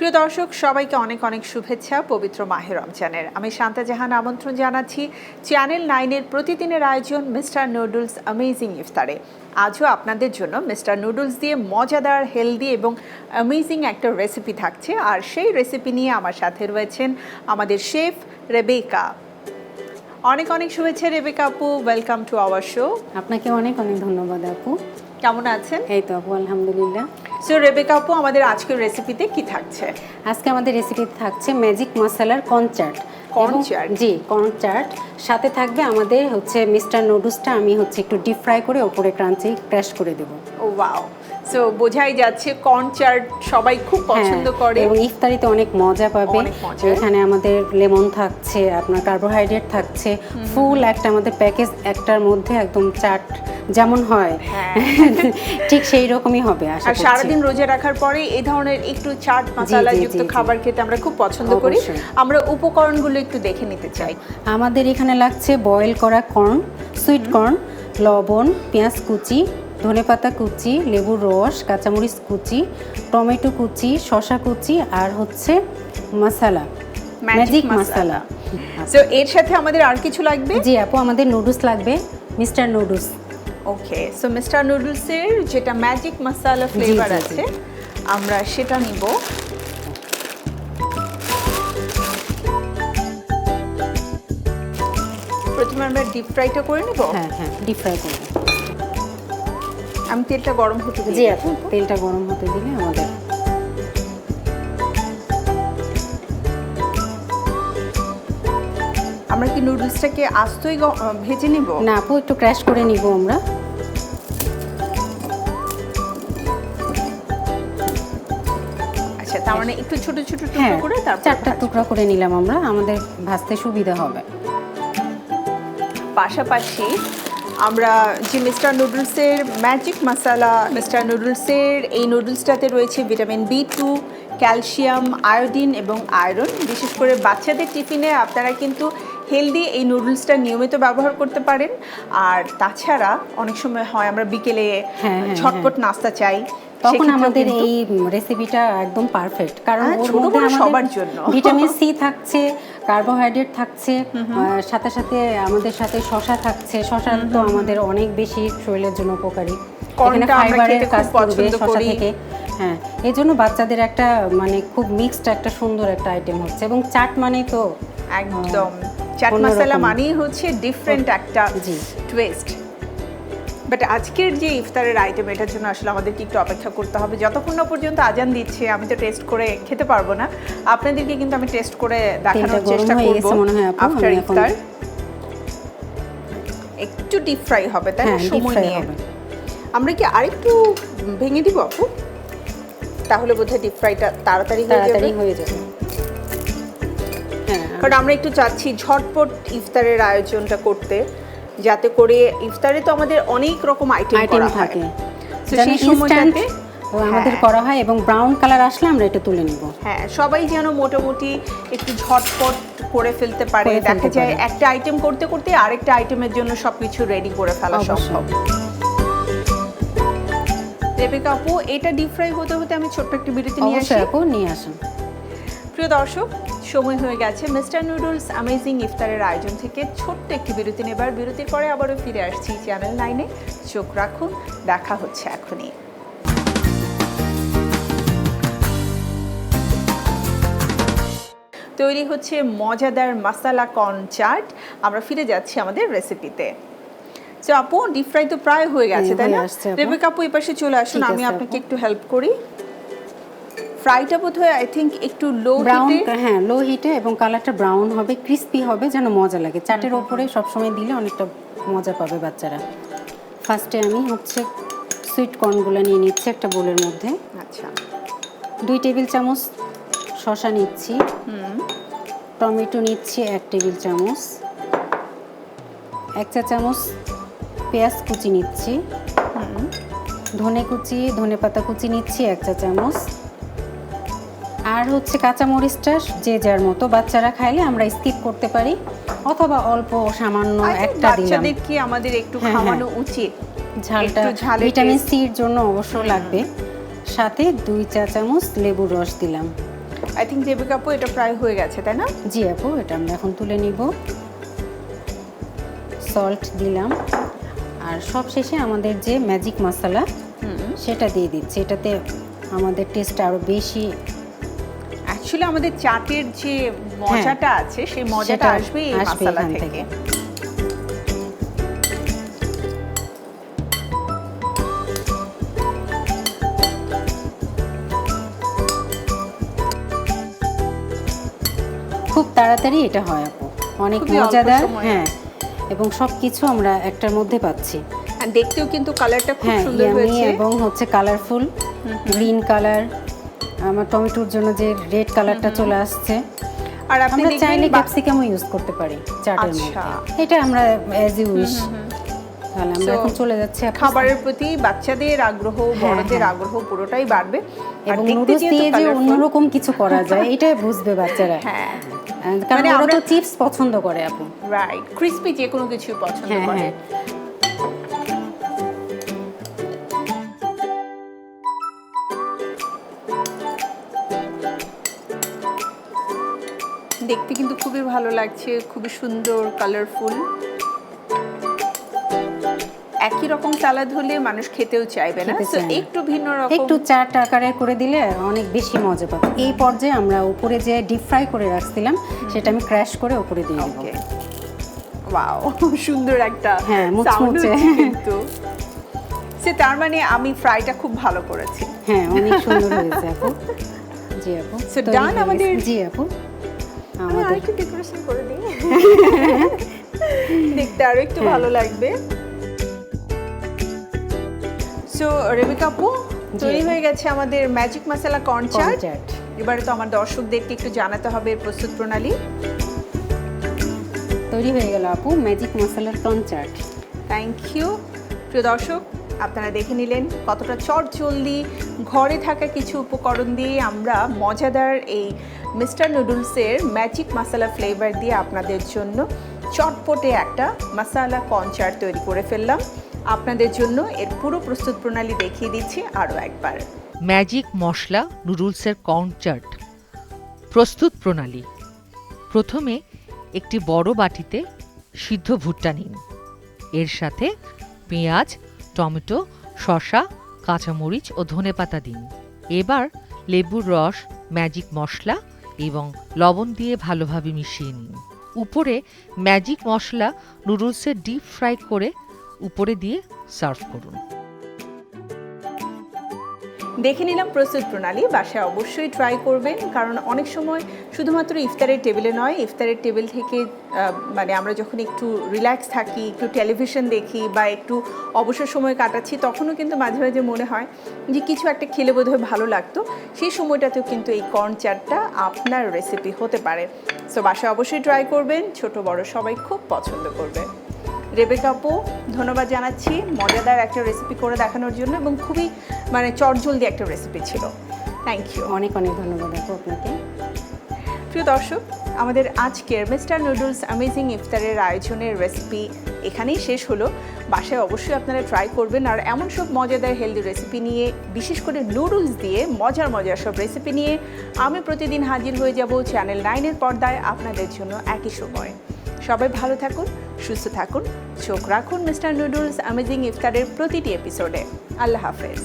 প্রিয় দর্শক সবাইকে অনেক অনেক শুভেচ্ছা পবিত্র মাহে রমজানের। আমি শান্তা জাহান আমন্ত্রণ জানাচ্ছি চ্যানেল 9-এর প্রতিদিনের আয়োজন মিস্টার নুডলস অ্যামেজিং ইফতারে। আজও আপনাদের জন্য মিস্টার নুডলস দিয়ে মজাদার, হেলদি এবং অ্যামেজিং একটা রেসিপি থাকছে। আর সেই রেসিপি নিয়ে আমার সাথে রয়েছেন আমাদের শেফ রেবেকা। অনেক অনেক শুভেচ্ছা রেবেকা আপু, ওয়েলকাম টু আওয়ার শো। আপনাকে অনেক অনেক ধন্যবাদ আপু। কেমন আছেন? এই তো আপু, আলহামদুলিল্লাহ। সো রেবেকা আপু, আমাদের আজকের রেসিপিতে কি থাকছে? আজকে আমাদের রেসিপিতে থাকছে ম্যাজিক মশলার কর্ন চাট। জি, কর্ন চাট। সাথে থাকবে আমাদের মিস্টার নুডলসটা আমি একটু ডিপ ফ্রাই করে ওপরে ক্রাঞ্চি ক্র্যাশ করে দেব। ও ওয়াও, সো বোঝাই যাচ্ছে কর্ন চাট সবাই খুব পছন্দ করে এবং ইফতারিতে অনেক মজা পাবে। এখানে আমাদের লেমন থাকছে, আপনার কার্বোহাইড্রেট থাকছে, ফুল একটা আমাদের প্যাকেজ একটার মধ্যে একদম চাট যেমন হয় ঠিক সেই রকমই হবে। আর সারাদিন রোজা রাখার পরে এই ধরনের একটু চাট মশলা যুক্ত খাবার খেতে আমরা খুব পছন্দ করি। আমরা উপকরণগুলো একটু দেখে নিতে চাই। আমাদের এখানে লাগছে বয়েল করা কর্ন, সুইট কর্ন, লবণ, পেঁয়াজ কুচি, ধনেপাতা কুচি, লেবুর রস, কাঁচামরিচ কুচি, টমেটো কুচি, শসা কুচি, আর মশলা, ম্যাজিক মশলা। সো এর সাথে আমাদের আর কিছু লাগবে? জি আপু, আমাদের নুডলস লাগবে, মিস্টার নুডলস। ওকে, সো মিস্টার নুডলসের যেটা ম্যাজিক মশলা ফ্লেভার আছে আমরা সেটা নিব। প্রথমে আমরা ডিপ ফ্রাইটা করে নেব। হ্যাঁ, ডিপ ফ্রাই করব। আমি তেলটা গরম হতে দিই। জি আপু, তেলটা গরম হতে দিলে আমাদের আমরা কি নুডলসটাকে আস্তই ভেজে নিব? না আপু, একটু ক্র্যাশ করে নিব আমরা। আচ্ছা, তার মানে একটু ছোট ছোট টুকরো করে তারপর চারটা টুকরা করে নিলাম আমরা, আমাদের ভাজতে সুবিধা হবে। পাশাপাশি আমরা যে মিস্টার নুডলসের ম্যাজিক মশলা, মিস্টার নুডলসের এই নুডলসটাতে রয়েছে ভিটামিন B2, ক্যালসিয়াম, আয়োডিন এবং আয়রন। বিশেষ করে বাচ্চাদের টিফিনে আপনারা কিন্তু হেলদি এই নুডলসটা নিয়মিত ব্যবহার করতে পারেন। আর তাছাড়া অনেক সময় হয় আমরা বিকেলে ঝটপট নাস্তা চাই, তখন আমাদের এই রেসিপিটা একদম পারফেক্ট, কারণ ওর মধ্যে সবার জন্য ভিটামিন সি থাকছে, কার্বোহাইড্রেট থাকছে, সাথে সাথে আমাদের সাথে শসা থাকছে। শসা তো আমাদের অনেক বেশি শরীরের জন্য উপকারী, এখানে ফাইবারের কাজ করবে শসা থেকে। হ্যাঁ, এই জন্য বাচ্চাদের একটা খুব মিক্সড একটা সুন্দর একটা আইটেম হচ্ছে। এবং চাট মানে তো একদম চাট মশলা মানেই হচ্ছে ডিফারেন্ট একটা টুইস্ট। বাট আজকের যে ইফতারের আইটেম, এটার জন্য আসলে আমাদেরকে একটু অপেক্ষা করতে হবে যতক্ষণ না পর্যন্ত আজান দিচ্ছে। আমি তো টেস্ট করে খেতে পারবো না, আপনাদেরকে কিন্তু আমি টেস্ট করে দেখানোর চেষ্টা করব। আফটার ইফতার একটু ডিপ ফ্রাই হবে, তাই না? সময় নিয়ে আমরা কি আরেকটু ভেঙে দিব আপু? তাহলে বোধহয় ডিপ ফ্রাইটা তাড়াতাড়ি হয়ে যাবে। কারণ আমরা একটু চাচ্ছি ঝটপট ইফতারের আয়োজনটা করতে, যাতে করে ইফতারে তো আমাদের অনেক রকম আইটেম থাকে, সেই সময়টাতে আমাদের করা হয়। এবং ব্রাউন কালার আসলে আমরা এটা তুলে নিব। হ্যাঁ, সবাই যেন মোটামুটি একটু ঝটপট করে ফেলতে পারে। দেখা যায় একটা আইটেম করতে করতে আরেকটা আইটেমের জন্য সবকিছু রেডি করে ফেলা সম্ভব। রেবেকা আপু, এটা ডিপ ফ্রাই হতে হতে আমি ছোট্ট একটা বিরতি নিয়ে আসি। প্রিয় দর্শক, সময় হয়ে গেছে মিস্টার নুডলস অ্যামেজিং ইফতারের আয়োজন থেকে ছোট্ট একটি বিরতি নেবার। বিরতির পরে আবারও ফিরে আসছি চ্যানেল 9-এ। চোখ রাখুন, দেখা হচ্ছে এখনই। তৈরি হচ্ছে মজাদার মশলা কর্ন চাট। আমরা ফিরে যাচ্ছি আমাদের রেসিপিতে। সো আপু, ডিপ ফ্রাই তো প্রায় হয়ে গেছে, তাই না? রেবেকা আপু, এই পাশে চলে আসুন, আমি আপনাকে একটু হেল্প করি। ফ্রাইটা বোধহয় আই থিংক একটু লো হিটে। হ্যাঁ, লো হিটে, এবং কালারটা ব্রাউন হবে, ক্রিস্পি হবে, যেন মজা লাগে। চাটের ওপরে সবসময় দিলে অনেকটা মজা পাবে বাচ্চারা। ফার্স্টে আমি সুইট কর্নগুলো নিয়ে নিচ্ছি একটা বোলের মধ্যে। আচ্ছা, 2 টেবিল চামচ শসা নিচ্ছি, টমেটো নিচ্ছি 1 টেবিল চামচ, 1 চা চামচ পেঁয়াজ কুচি নিচ্ছি, ধনেপাতা কুচি নিচ্ছি 1 চা চামচ, আর কাঁচামরিচটা যে যার মতো। বাচ্চারা খাইলে আমরা স্কিপ করতে পারি, অথবা অল্প সামান্য একটা দিলাম। বাচ্চাদের কি আমাদের একটু খাওয়ানো উচিত? ঝালটা ভিটামিন সির জন্য অবশ্য লাগবে। সাথে 2 চা চামচ লেবুর রস দিলাম। আই থিঙ্ক রেবেকা আপু এটা প্রায় হয়ে গেছে, তাই না? জি আপু, এটা আমরা এখন তুলে নিব। সল্ট দিলাম, আর সব শেষে আমাদের যে ম্যাজিক মশলা সেটা দিয়ে দিচ্ছি। এটাতে আমাদের টেস্ট আরও বেশি, অ্যাকচুয়ালি আমাদের চাটের যে মজাটা আছে সেই মজাটা সেটা আসবে এই আসবে মশলা এখান থেকে। খুব তাড়াতাড়ি এটা হয় আপু, অনেক খুবই অল্প মজাদার। সময়ে। হ্যাঁ, এবং সব কিছু আমরা একটার মধ্যে পাচ্ছি। আর দেখতেও কিন্তু কালারটা খুব হ্যাঁ, সুন্দর ইয়ামি হয়েছে। এবং হচ্ছে কালারফুল গ্রিন কালার। আমার টমেটোর জন্য যে রেড কালারটা চলে আসছে। আর আপনি আমরা দেখবেন চাইলে ক্যাপসিকামও ইউজ করতে পারি চাটের আচ্ছা। মধ্যে। এটা আমরা অ্যাজ ইউ উইশ। তাহলে আমরা So, এখন চলে যাচ্ছি আপু। খাবারের প্রতি বাচ্চাদের আগ্রহ, বড়দের হ্যাঁ। আগ্রহ পুরোটাই বাড়বে। আর এবং দেখতে নুডলস যেহেতু দিয়ে যে colourful, অন্যরকম কিছু করা যায় এটাই বুঝবে বাচ্চারা। হ্যাঁ কারণ মানে ওরা আমরা- তো চিপস পছন্দ করে আপু। রাইট, ক্রিসপি যে কোনো কিছু পছন্দ হ্যাঁ, করে। হ্যাঁ। দেখতে কিন্তু খুবই ভালো লাগছে, খুবই সুন্দর, কালারফুল। একই রকম সালাদ হলে মানুষ খেতেও চাইবে না, খেতে তো চায় না। একটু ভিন্ন রকম। একটু চাট আকারে করে দিলে অনেক বেশি মজা পাবে। এই পর্যায়ে আমরা উপরে যে ডিপ ফ্রাই করে রাখছিলাম সেটা আমি ক্র্যাশ করে উপরে দিয়ে দেবো। ওকে, ওয়াও, সুন্দর একটা হ্যাঁ, sound মুচমুচে। হচ্ছে কিন্তু। সে তার মানে আমি ফ্রাইটা খুব ভালো করেছি। হ্যাঁ, অনেক সুন্দর হয়েছে আপু। জি আপু। So, তৈরি done হয়ে আমাদের? গেছে। জি আপু। আমি আমাদের আরেকটু ডেকোরেশন করে দিই, দেখতে আরো একটু হ্যাঁ। ভালো লাগবে। সো রেবেকা আপু, তৈরি আপু। হয়ে গেছে আমাদের ম্যাজিক মশলা কর্ন চাট। চাট এবারে তো আমার দর্শকদেরকে একটু জানাতে হবে এর প্রস্তুত প্রণালী। তৈরি হয়ে গেল আপু ম্যাজিক মশলার কর্ন চাট। Thank you. প্রিয় দর্শক, আপনারা দেখে নিলেন কতটা চটজলদি ঘরে থাকা কিছু উপকরণ দিয়ে আমরা মজাদার এই মিস্টার নুডলসের ম্যাজিক মশলা ফ্লেভার দিয়ে আপনাদের জন্য চটপটে একটা মশলা কর্ন চাট তৈরি করে ফেললাম। আপনাদের জন্য এর পুরো প্রস্তুত প্রণালী দেখিয়ে দিচ্ছি আরও একবার। ম্যাজিক মশলা নুডলসের কর্ন চাট প্রস্তুত প্রণালী। প্রথমে একটি বড় বাটিতে সিদ্ধ ভুট্টা নিন। এর সাথে পেঁয়াজ, টমেটো, শসা, কাঁচামরিচ ও ধনেপাতা দিন। এবার লেবুর রস, ম্যাজিক মশলা এবং লবণ দিয়ে ভালোভাবে মিশিয়ে নিন। উপরে ম্যাজিক মশলা নুডলসের ডিপ ফ্রাই করে উপরে দিয়ে সার্ভ করুন। দেখে নিলাম প্রস্তুত প্রণালী, বাসায় অবশ্যই ট্রাই করবেন, কারণ অনেক সময় শুধুমাত্র ইফতারের টেবিলে নয়, ইফতারের টেবিল থেকে মানে আমরা যখন একটু রিল্যাক্স থাকি, একটু টেলিভিশন দেখি বা একটু অবসর সময় কাটাচ্ছি, তখনও কিন্তু মাঝে মাঝে মনে হয় যে কিছু একটা খেলে বোধহয় ভালো লাগতো। সেই সময়টাতেও কিন্তু এই কর্ন চাটটা আপনার রেসিপি হতে পারে। সো বাসায় অবশ্যই ট্রাই করবেন, ছোট বড় সবাই খুব পছন্দ করবে। রেবেকা আপু, ধন্যবাদ জানাচ্ছি মজাদার একটা রেসিপি করে দেখানোর জন্য, এবং খুবই মানে চটজলদি একটা রেসিপি ছিল। Thank you. অনেক অনেক ধন্যবাদ আপু আপনাকে। প্রিয় দর্শক, আমাদের আজকের মিস্টার নুডলস অ্যামেজিং ইফতারের আয়োজনের রেসিপি এখানেই শেষ হলো। বাসায় অবশ্যই আপনারা ট্রাই করবেন, আর এমন সব মজাদার হেলদি রেসিপি নিয়ে, বিশেষ করে নুডলস দিয়ে মজার মজার সব রেসিপি নিয়ে আমি প্রতিদিন হাজির হয়ে যাব চ্যানেল 9-এর পর্দায় আপনাদের জন্য একই সময়। সবাই ভালো থাকুন, সুস্থ থাকুন, চোখ রাখুন মিস্টার নুডলস অ্যামেজিং ইফতারের প্রতিটি এপিসোডে। আল্লাহ হাফেজ।